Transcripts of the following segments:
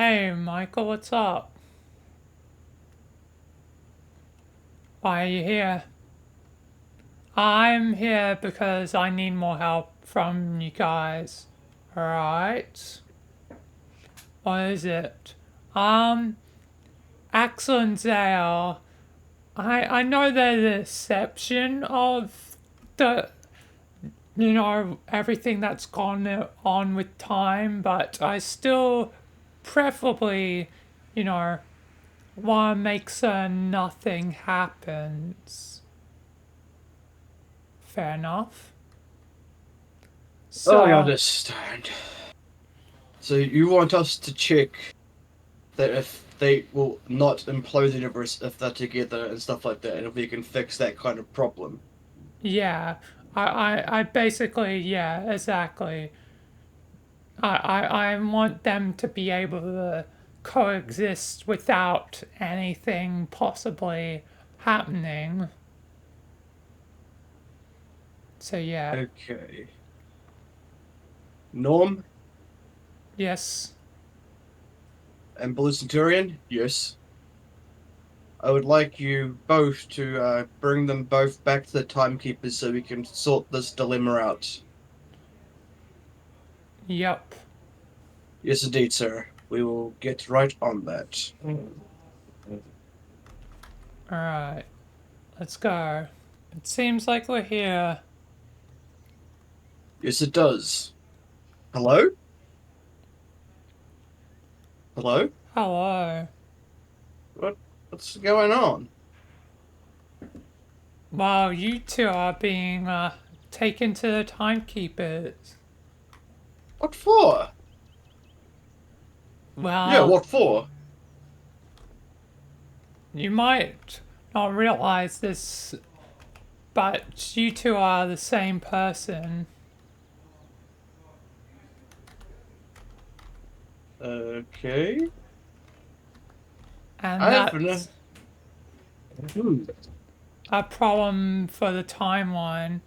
Hey, Michael, what's up? Why are you here? I'm here because I need more help from you guys. Alright? What is it? Um, Xael and Zale. I know they're the exception of the, everything that's gone on with time, but I still preferably, you know, want to make certain nothing happens. Fair enough. I So, understand. So you want us to check that if they will not implode the universe if they're together and stuff like that, and if we can fix that kind of problem. yeah, I basically, yeah, exactly. I want them to be able to coexist without anything possibly happening. So, yeah, Okay. Norm yes, and Blue Centurion, yes. I would like you both to bring them both back to the timekeepers so we can sort this dilemma out. yep. Yes, indeed, sir. We will get right on that. Alright, let's go. It seems like we're here. Yes, it does. Hello? Hello? Hello. What? What's going on? Wow, you two are being taken to the timekeepers. What for? Yeah, Well, what for? you might not realize this, but you two are the same person. Okay. And I've no. that's a problem for the timeline.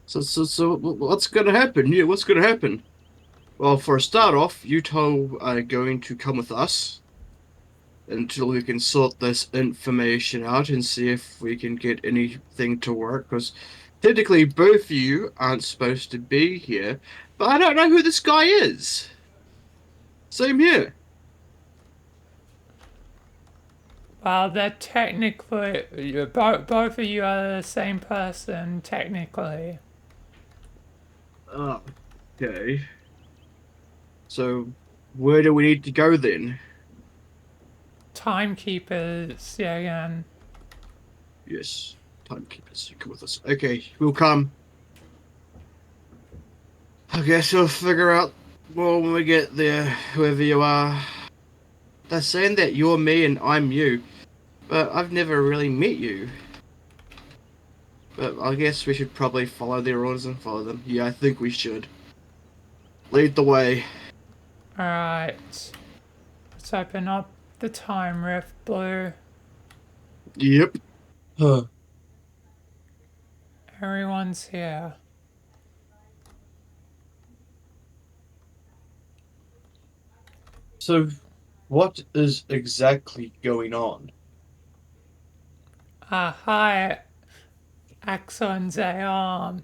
So, what's gonna happen? Yeah, what's gonna happen? Well, for a start off, you two are going to come with us until we can sort this information out and see if we can get anything to work. Because technically, both of you aren't supposed to be here, but I don't know who this guy is. Same here. Well, they're technically, both of you are the same person, technically. Oh, okay. So, where do we need to go then? Timekeepers, yeah, again. Yes, timekeepers, you come with us. Okay, we'll come. I guess we'll figure out more when we get there, whoever you are. They're saying that you're me and I'm you, but I've never really met you. But I guess we should probably follow their orders and follow them. Yeah, I think we should. Lead the way. Alright, let's open up the time rift, Blue. Yep. Huh. Everyone's here. So, what is exactly going on? Hi, Axel and Zale.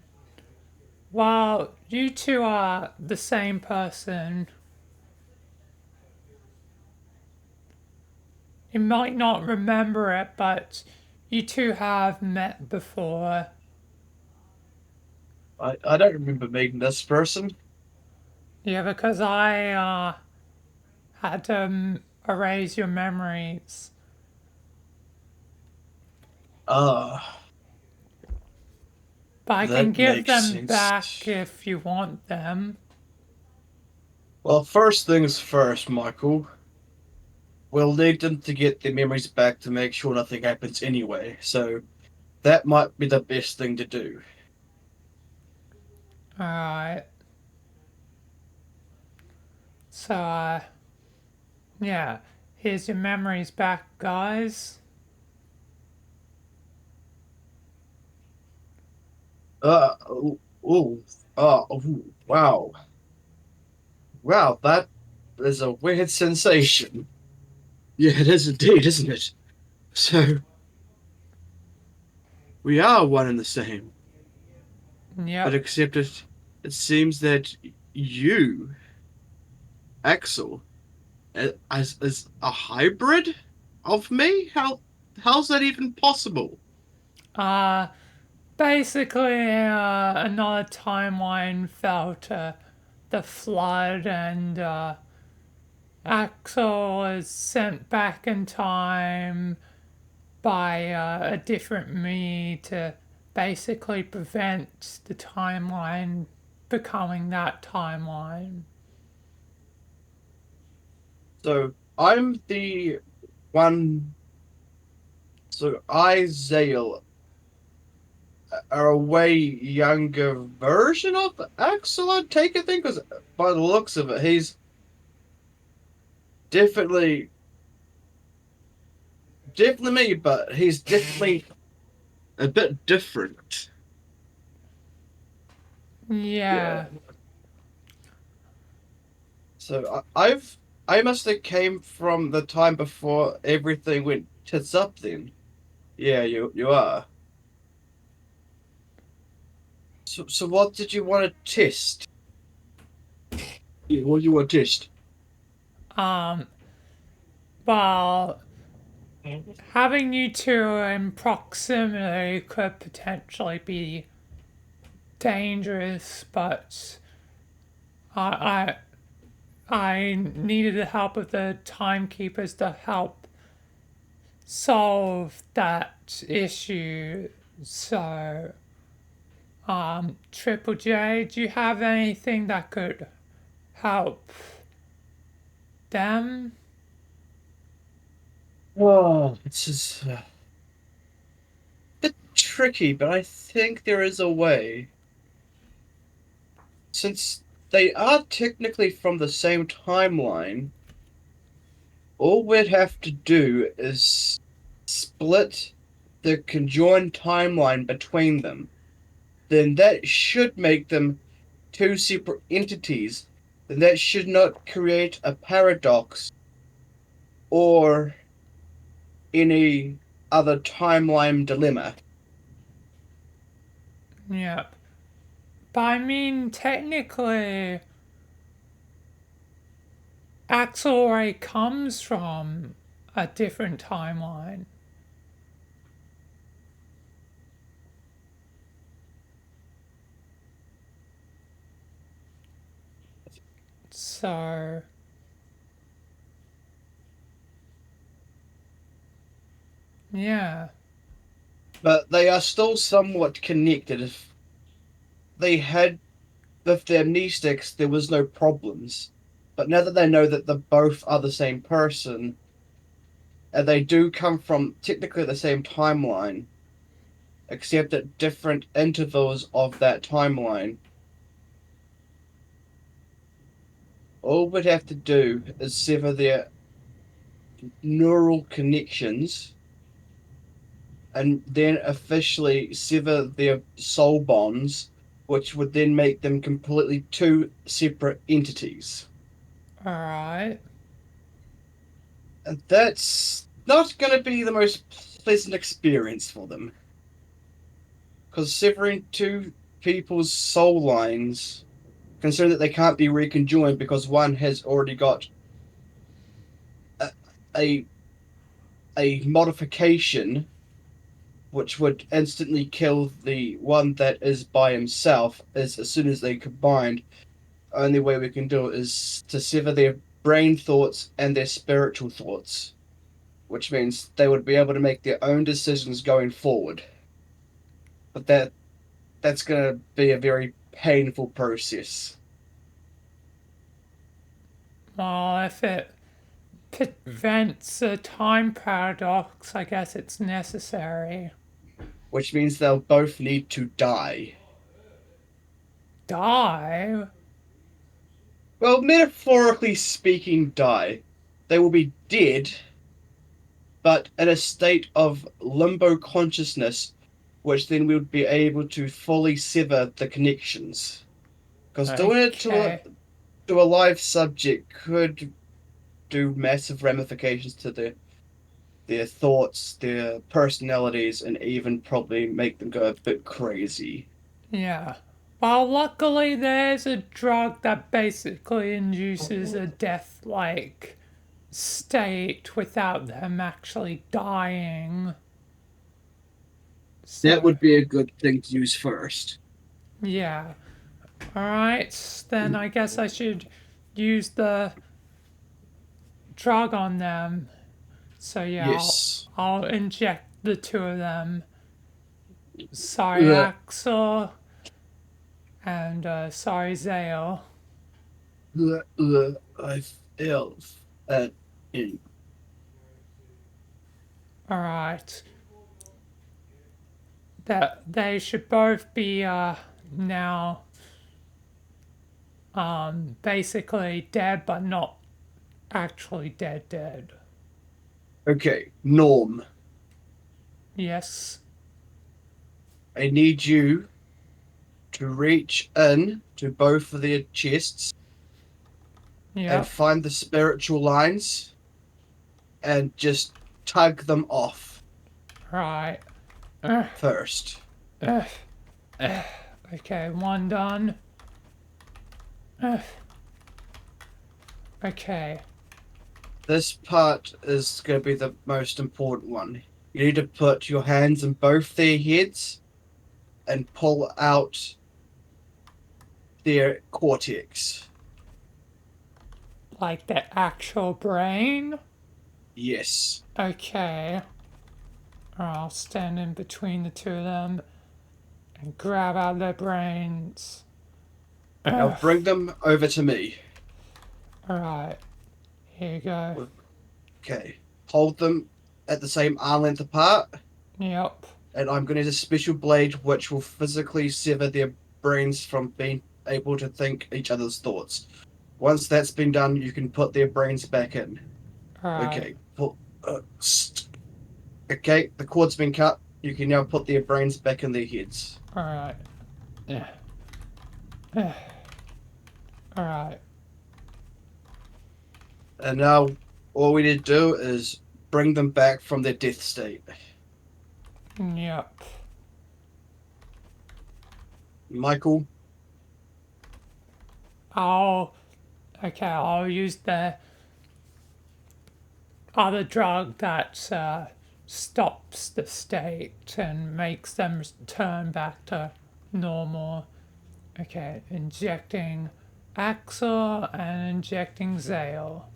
Well, you two are the same person. You might not remember it, but you two have met before. I don't remember meeting this person. Yeah, because I had to erase your memories. Ah, But I can that give makes them sense. back if you want them. Well, first things first, Michael. We'll need them to get their memories back to make sure nothing happens anyway. So that might be the best thing to do. Alright. So, yeah. Here's your memories back, guys. Oh, oh, oh, wow. Wow, that. there's a weird sensation. Yeah, it is indeed, isn't it? So we are one and the same. But Yep. except it seems that you, Axel, as a hybrid of me? How's that even possible? Uh, Basically, another timeline fell to the flood, and Axel was sent back in time by a different me to basically prevent the timeline becoming that timeline. So I'm the one. So Zale, are a way younger version of Axel, I take it, because by the looks of it, he's definitely definitely me, but he's definitely a bit different. Yeah. Yeah. So I must have came from the time before everything went tits up. Then, yeah, you are. So what did you want to test? Yeah, what do you want to test? Um, well, having you two in proximity could potentially be dangerous, but I I needed the help of the timekeepers to help solve that issue. So, Triple J, do you have anything that could help them? Oh, this is a bit tricky, but I think there is a way. Since they are technically from the same timeline, all we'd have to do is split the conjoined timeline between them. Then that should make them two separate entities. Then that should not create a paradox or any other timeline dilemma. Yep. But I mean, technically, Axel Ray comes from a different timeline. So, yeah. But they are still somewhat connected. If they had with the amnestics, there was no problems. But now that they know that they both are the same person, and they do come from technically the same timeline, except at different intervals of that timeline, all we'd have to do is sever their neural connections and then officially sever their soul bonds, which would then make them completely two separate entities. Alright. And that's not going to be the most pleasant experience for them. Because severing two people's soul lines, considering that they can't be reconjoined because one has already got a, a, a modification which would instantly kill the one that is by himself, is as soon as they combined, only way we can do it is to sever their brain thoughts and their spiritual thoughts, which means they would be able to make their own decisions going forward. But that's going to be a very painful process, Well, if it prevents a time paradox, I guess it's necessary. which means they'll both need to die. Die? Well, metaphorically speaking, die. They will be dead, but in a state of limbo consciousness, which then we would be able to fully sever the connections. Because doing it to Okay. to a live subject could do massive ramifications to their thoughts, their personalities, and even probably make them go a bit crazy. Yeah. Well, luckily there's a drug that basically induces a death-like state without them actually dying. That So, would be a good thing to use first. yeah. Alright, then I guess I should use the drug on them. So yeah, Yes. I'll inject the two of them. Sorry, Uh, Axel, and sorry, Zale. I feel in. Alright. That they should both be now basically dead but not actually dead. Okay, Norm, Yes. I need you to reach in to both of their chests and Yep. find the spiritual lines and just tug them off Right. Uh, first. uh, okay, one done. Uh, okay. This part is going to be the most important one. You need to put your hands in both their heads and pull out their cortex. Like the actual brain? Yes. Okay. I'll stand in between the two of them and grab out their brains. Now Ugh. bring them over to me. Alright, here you go. Okay. Hold them at the same arm length apart, Yep. and I'm going to use a special blade which will physically sever their brains from being able to think each other's thoughts. Once that's been done, you can put their brains back in. Alright, Okay. Okay, the cord's been cut. You can now put their brains back in their heads. alright. Alright. And now all we need to do is bring them back from their death state. Yep. Michael, I'll. Okay, I'll use the other drug that stops the state and makes them turn back to normal. Okay, injecting Axel and injecting Zale.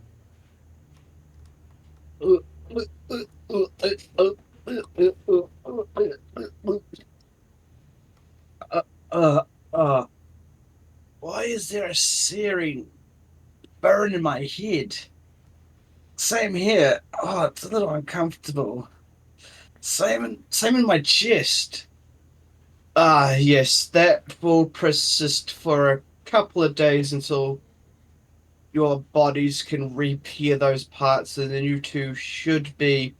uh, uh, uh, why is there a searing burn in my head? Same here. Oh, it's a little uncomfortable. Same in my chest. Ah, yes, that will persist for a couple of days until your bodies can repair those parts, and then you two should be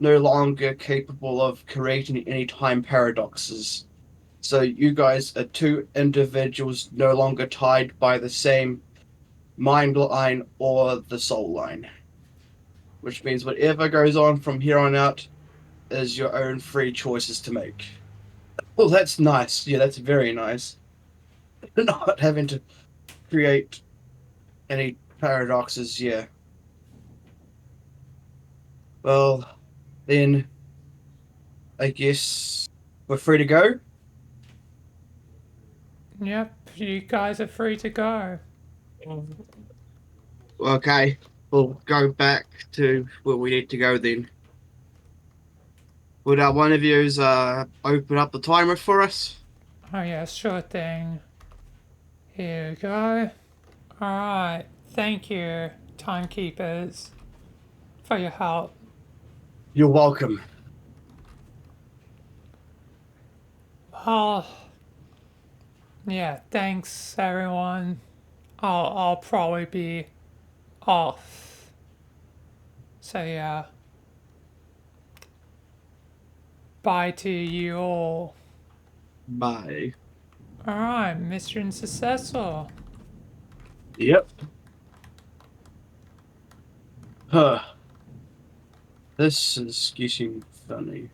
no longer capable of creating any time paradoxes. So you guys are two individuals no longer tied by the same mind line or the soul line, which means whatever goes on from here on out is your own free choices to make. Well, that's nice. Yeah, that's very nice. Not having to create any paradoxes. Yeah. Well, then I guess we're free to go. Yep, you guys are free to go. Okay, we'll go back to where we need to go then. Would one of yous open up the timer for us? Oh, yeah, sure thing. Here we go. Alright, thank you, timekeepers, for your help. You're welcome. Oh, yeah, thanks everyone. I'll probably be off. So yeah, bye to you all. Bye. Alright, mission successful. Yep. Huh. This is getting funny.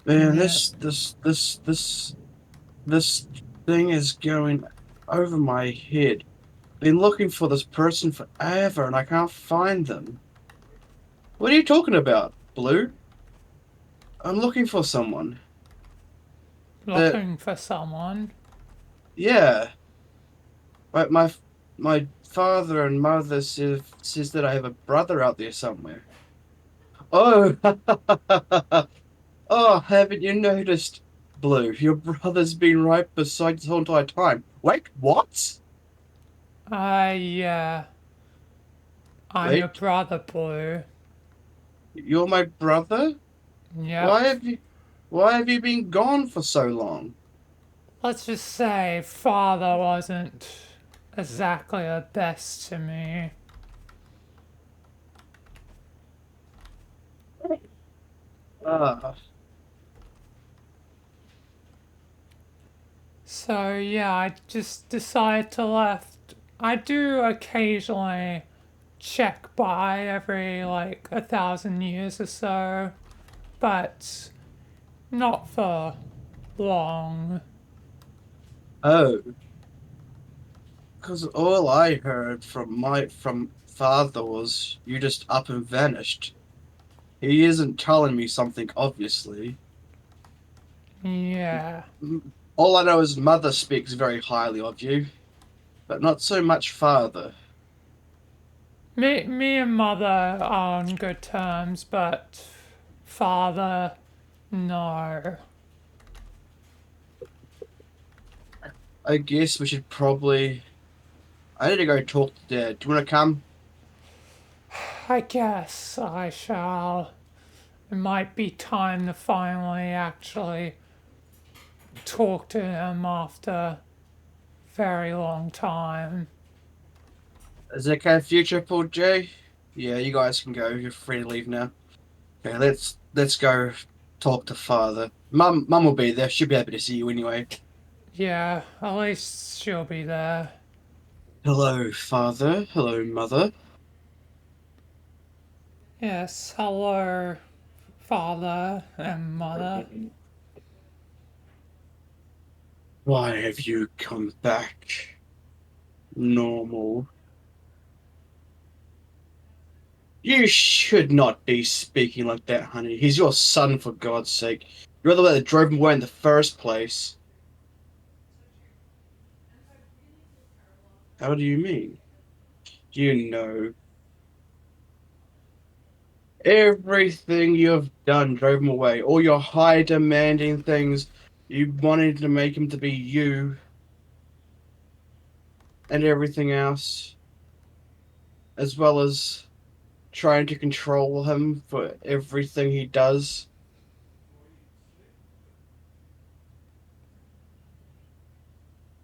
Man, Yeah. this thing is going over my head. Been looking for this person forever and I can't find them. What are you talking about, Blue? I'm looking for someone. That Looking for someone. yeah. But my father and mother says that I have a brother out there somewhere. Oh, oh, haven't you noticed, Blue? Your brother's been right beside you this whole entire time. Wait, what? Yeah. I'm your Wait, brother, Blue. you're my brother? Yep. Why have you why have you been gone for so long? Let's just say father wasn't exactly the best to me. Ah, So yeah, I just decided to left. I do occasionally check by every like 1,000 years or so, but not for long. oh, because all I heard from father was you just up and vanished. He isn't telling me something, obviously. Yeah. All I know is mother speaks very highly of you, but not so much father. Me and mother are on good terms, but father, no. I guess we should probably. I need to go talk to Dad. Do you want to come? I guess I shall. It might be time to finally actually talk to him after a very long time. Is that okay for you, Triple J? Yeah, you guys can go. You're free to leave now. Okay, let's go talk to father. Mum will be there. She'll be happy to see you anyway. Yeah, at least she'll be there. Hello, father. Hello, mother. Yes, hello, father and mother. Why have you come back? Normal. You should not be speaking like that, honey. He's your son, for God's sake. You're the one that drove him away in the first place. How do you mean? You know, everything you've done drove him away. All your high demanding things, you wanted to make him to be you and everything else, as well as trying to control him for everything he does.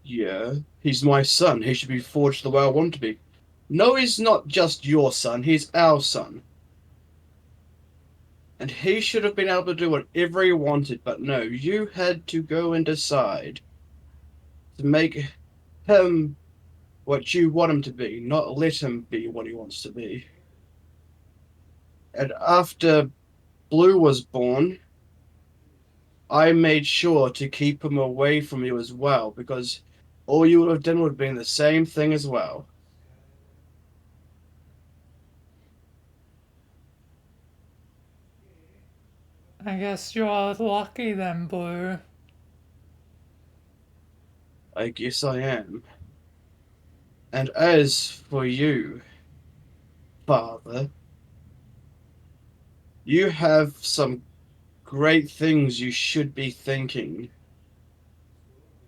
Yeah, he's my son. He should be forged the way I want him to be. No, he's not just your son, he's our son. And he should have been able to do whatever he wanted, but no, you had to go and decide to make him what you want him to be, not let him be what he wants to be. And after Blue was born, I made sure to keep him away from you as well, because all you would have done would have been the same thing as well. I guess you're lucky then, Blue. I guess I am. And as for you, father, you have some great things you should be thinking.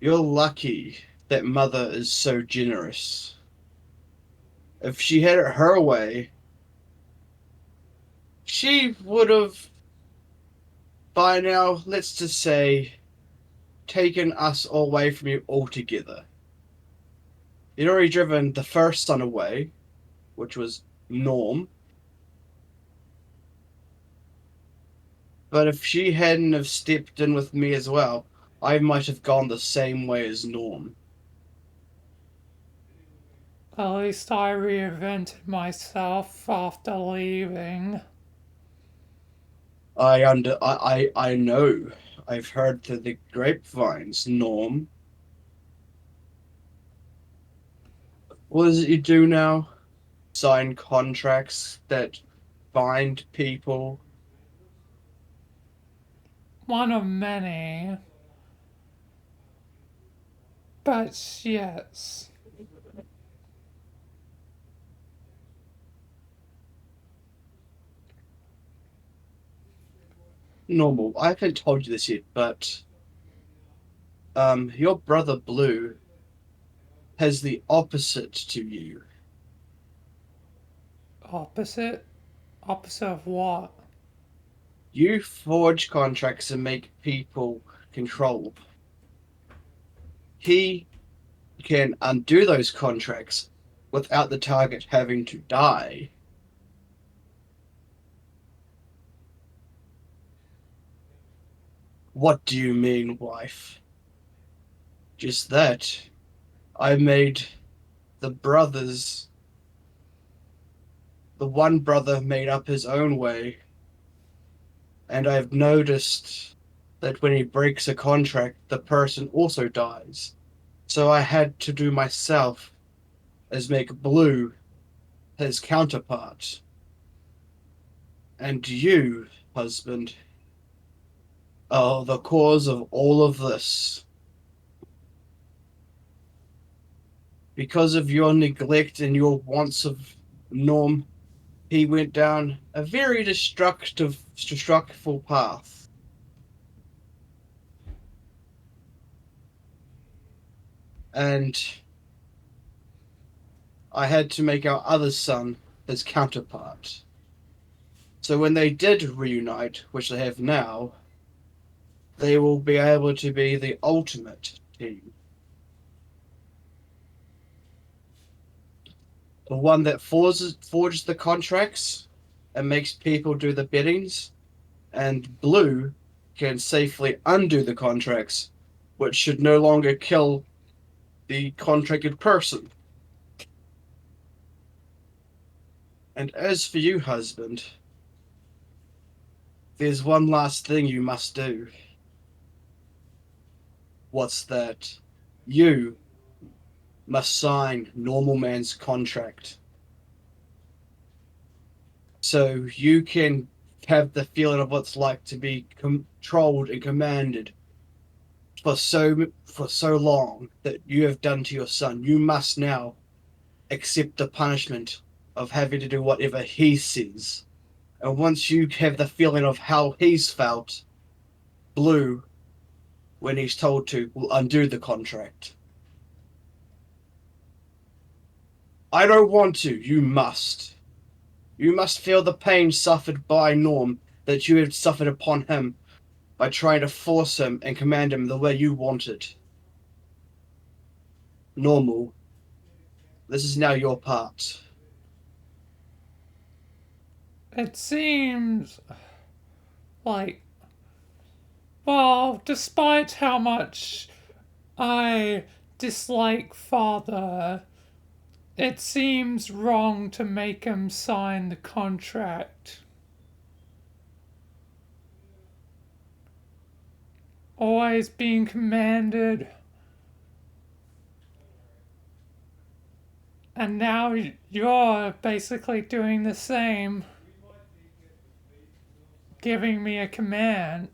You're lucky that mother is so generous. If she had it her way, she would have, by now, let's just say, taken us away from you altogether. You'd already driven the first son away, which was Norm. But if she hadn't have stepped in with me as well, I might have gone the same way as Norm. At least I reinvented myself after leaving. I know. I've heard through the grapevines, Norm. What is it you do now? Sign contracts that bind people. One of many, but yes. Normal. I haven't told you this yet, but your brother Blue has the opposite to you. Opposite? Opposite of what? You forge contracts and make people control. He can undo those contracts without the target having to die. What do you mean, wife? Just that. I made the brothers. The one brother made up his own way, and I've noticed that when he breaks a contract, the person also dies. So I had to do myself as make Blue his counterpart. And you, husband, are the cause of all of this. Because of your neglect and your wants of Norm, he went down a very destructive path. And I had to make our other son his counterpart. So when they did reunite, which they have now, they will be able to be the ultimate team. The one that forges the contracts and makes people do the biddings, and Blue can safely undo the contracts, which should no longer kill the contracted person. And as for you, husband, there's one last thing you must do. What's that? You must sign Normal Man's contract. So you can have the feeling of what's like to be controlled and commanded for so long that you have done to your son. You must now accept the punishment of having to do whatever he says. And once you have the feeling of how he's felt, Blue, when he's told to, will undo the contract. I don't want to. You must. You must feel the pain suffered by Norm that you have suffered upon him by trying to force him and command him the way you wanted. Normal. This is now your part. It seems like, well, despite how much I dislike Father, it seems wrong to make him sign the contract. Always being commanded. And now you're basically doing the same, giving me a command.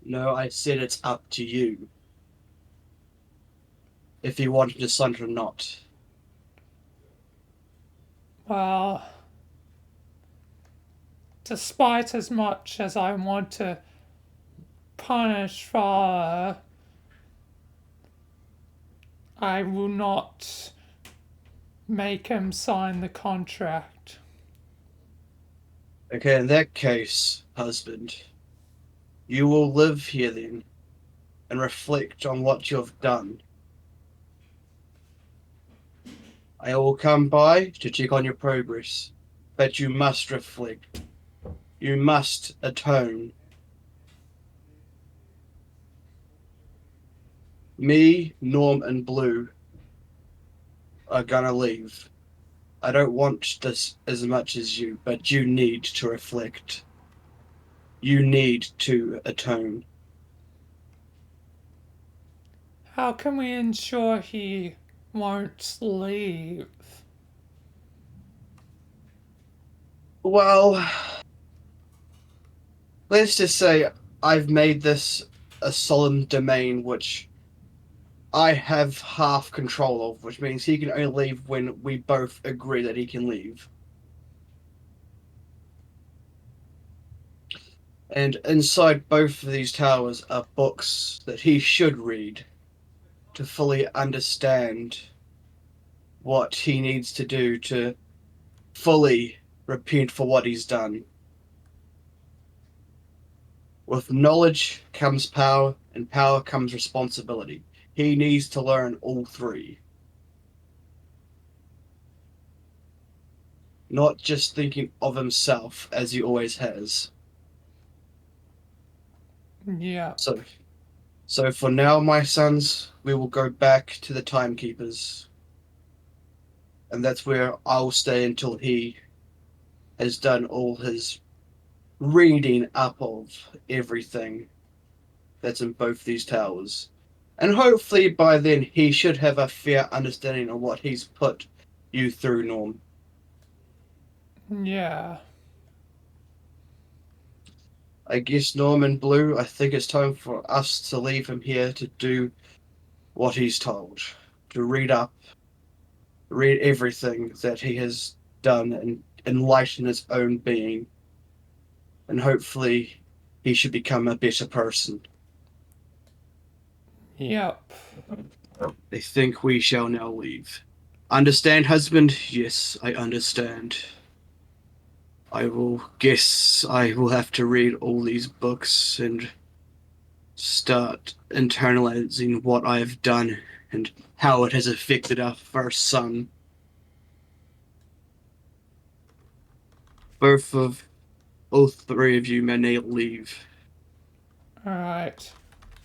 No, I said it's up to you. If you want to sign it or not. Well, despite as much as I want to punish Father, I will not make him sign the contract. Okay, in that case, husband, you will live here then and reflect on what you have done. I will come by to check on your progress, but you must reflect. You must atone. Me, Norm, and Blue are gonna leave. I don't want this as much as you, but you need to reflect. You need to atone. How can we ensure he won't leave? Well, let's just say I've made this a solemn domain which I have half control of, which means he can only leave when we both agree that he can leave. And inside both of these towers are books that he should read to fully understand what he needs to do to fully repent for what he's done. With knowledge comes power, and power comes responsibility. He needs to learn all three. Not just thinking of himself as he always has. Yeah. So, so for now, my sons, we will go back to the timekeepers, and that's where I'll stay until he has done all his reading up of everything that's in both these towers. And hopefully by then he should have a fair understanding of what he's put you through, Norm. Yeah. I guess Norm and Blue, I think it's time for us to leave him here to do what he's told. To read up, read everything that he has done and enlighten his own being. And hopefully he should become a better person. Yep. I think we shall now leave. Understand, husband? Yes, I understand. I will guess I will have to read all these books and start internalizing what I have done and how it has affected our first son. Both of all three of you may now leave. Alright.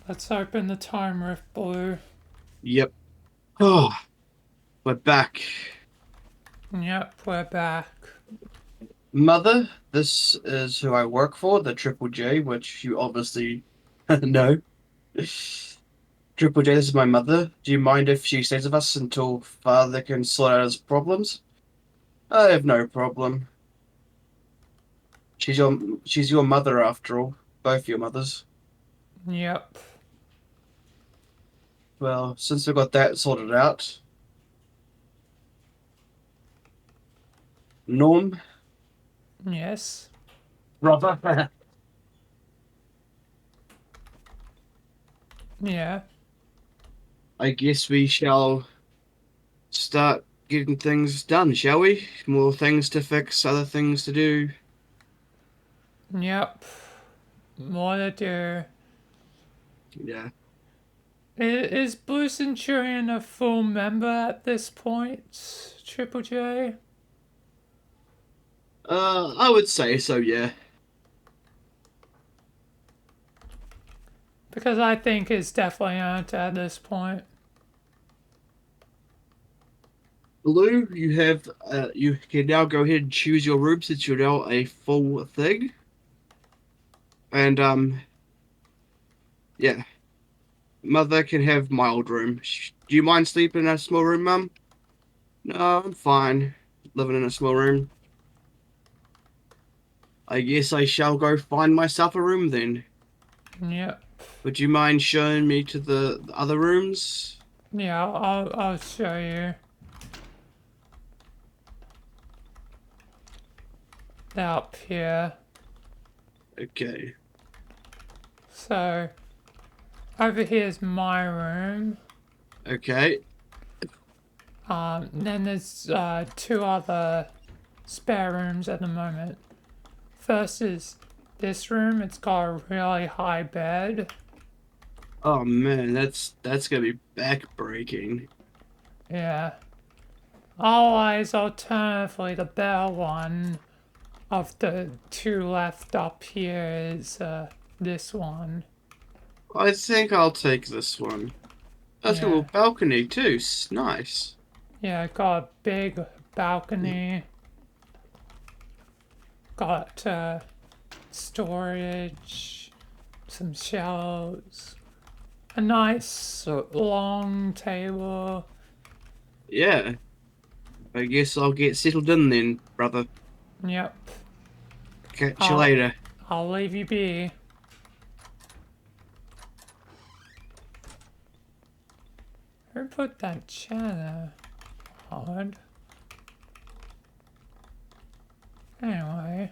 Let's open the time rift, Blue. Yep. Oh, we're back. Yep, we're back. Mother, this is who I work for, the Triple J, which you obviously know. Triple J, this is my mother. Do you mind if she stays with us until father can sort out his problems? I have no problem. She's your mother after all. Both your mothers. Yep. Well, since we got that sorted out, Norm, Yes. brother, Yeah. I guess we shall start getting things done, shall we? More things to fix, other things to do. Yep. More to do. Yeah. Is Blue Centurion a full member at this point, Triple J? I would say so, yeah. Because I think it's definitely earned at this point. Blue, you can now go ahead and choose your room since you're now a full thing. And yeah, mother can have my old room. Do you mind sleeping in a small room, mum? No, I'm fine. Living in a small room. I guess I shall go find myself a room then. Yep. Would you mind showing me to the other rooms? Yeah, I'll show you. They're up here. Okay. So, over here's my room. Okay. Then there's two other spare rooms at the moment. First is this room. It's got a really high bed. Oh man, that's gonna be back-breaking. Yeah. Otherwise, alternatively, the better one of the two left up here is this one. I think I'll take this one. That's got a Yeah. little balcony too. Nice. Yeah, got a big balcony. Got storage, some shelves, a nice long table. Yeah. I guess I'll get settled in then, brother. Yep. Catch you I'll later. I'll leave you be. Who put that chair there? Odd. Anyway.